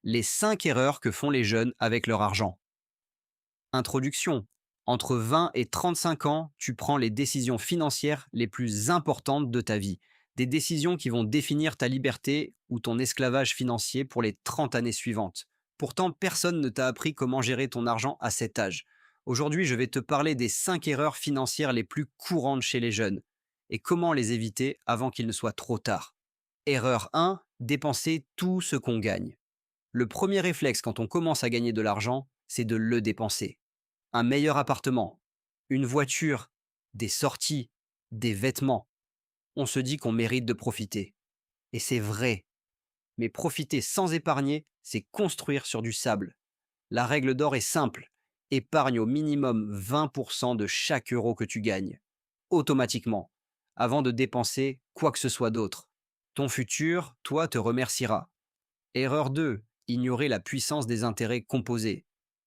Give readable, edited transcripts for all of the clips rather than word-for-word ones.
Les 5 erreurs que font les jeunes avec leur argent. Introduction. Entre 20 et 35 ans, tu prends les décisions financières les plus importantes de ta vie. Des décisions qui vont définir ta liberté ou ton esclavage financier pour les 30 années suivantes. Pourtant, personne ne t'a appris comment gérer ton argent à cet âge. Aujourd'hui, je vais te parler des 5 erreurs financières les plus courantes chez les jeunes et comment les éviter avant qu'il ne soit trop tard. Erreur 1, dépenser tout ce qu'on gagne. Le premier réflexe quand on commence à gagner de l'argent, c'est de le dépenser. Un meilleur appartement, une voiture, des sorties, des vêtements. On se dit qu'on mérite de profiter. Et c'est vrai. Mais profiter sans épargner, c'est construire sur du sable. La règle d'or est simple. Épargne au minimum 20% de chaque euro que tu gagnes. Automatiquement. Avant de dépenser quoi que ce soit d'autre. Ton futur, toi, te remerciera. Erreur 2. Ignorer la puissance des intérêts composés.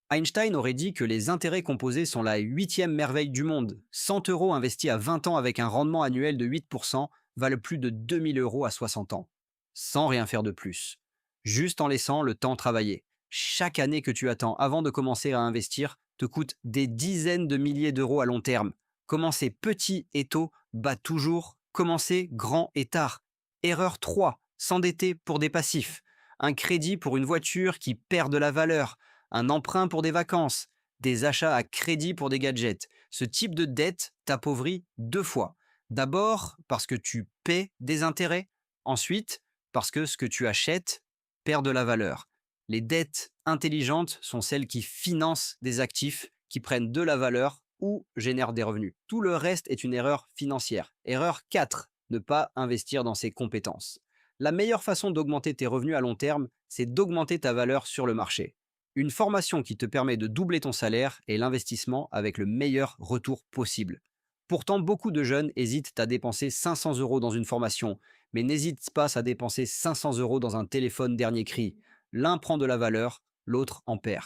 Einstein aurait dit que les intérêts composés sont la huitième merveille du monde. 100 euros investis à 20 ans avec un rendement annuel de 8% valent plus de 2000 euros à 60 ans. Sans rien faire de plus. Juste en laissant le temps travailler. Chaque année que tu attends avant de commencer à investir te coûte des dizaines de milliers d'euros à long terme. Commencer petit et tôt bat toujours commencer grand et tard. Erreur 3. S'endetter pour des passifs. Un crédit pour une voiture qui perd de la valeur, un emprunt pour des vacances, des achats à crédit pour des gadgets. Ce type de dette t'appauvrit deux fois. D'abord parce que tu paies des intérêts, ensuite parce que ce que tu achètes perd de la valeur. Les dettes intelligentes sont celles qui financent des actifs qui prennent de la valeur ou génèrent des revenus. Tout le reste est une erreur financière. Erreur 4, ne pas investir dans ses compétences. La meilleure façon d'augmenter tes revenus à long terme, c'est d'augmenter ta valeur sur le marché. Une formation qui te permet de doubler ton salaire est l'investissement avec le meilleur retour possible. Pourtant, beaucoup de jeunes hésitent à dépenser 500 euros dans une formation, mais n'hésitent pas à dépenser 500 euros dans un téléphone dernier cri. L'un prend de la valeur, l'autre en perd.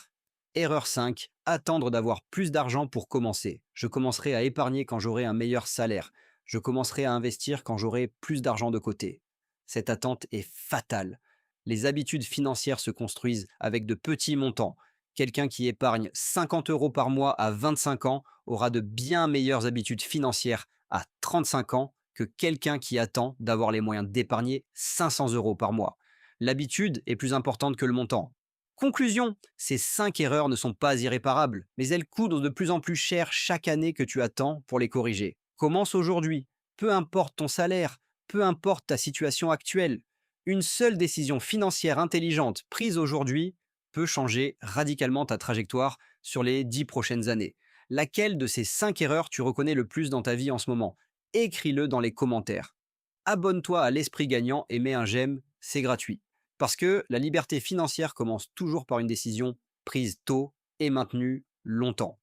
Erreur 5, attendre d'avoir plus d'argent pour commencer. Je commencerai à épargner quand j'aurai un meilleur salaire. Je commencerai à investir quand j'aurai plus d'argent de côté. Cette attente est fatale. Les habitudes financières se construisent avec de petits montants. Quelqu'un qui épargne 50 euros par mois à 25 ans aura de bien meilleures habitudes financières à 35 ans que quelqu'un qui attend d'avoir les moyens d'épargner 500 euros par mois. L'habitude est plus importante que le montant. Conclusion, ces 5 erreurs ne sont pas irréparables, mais elles coûtent de plus en plus cher chaque année que tu attends pour les corriger. Commence aujourd'hui, peu importe ton salaire, peu importe ta situation actuelle. Une seule décision financière intelligente prise aujourd'hui peut changer radicalement ta trajectoire sur les 10 prochaines années. Laquelle de ces 5 erreurs tu reconnais le plus dans ta vie en ce moment? Écris-le dans les commentaires. Abonne-toi à l'Esprit Gagnant et mets un j'aime, c'est gratuit. Parce que la liberté financière commence toujours par une décision prise tôt et maintenue longtemps.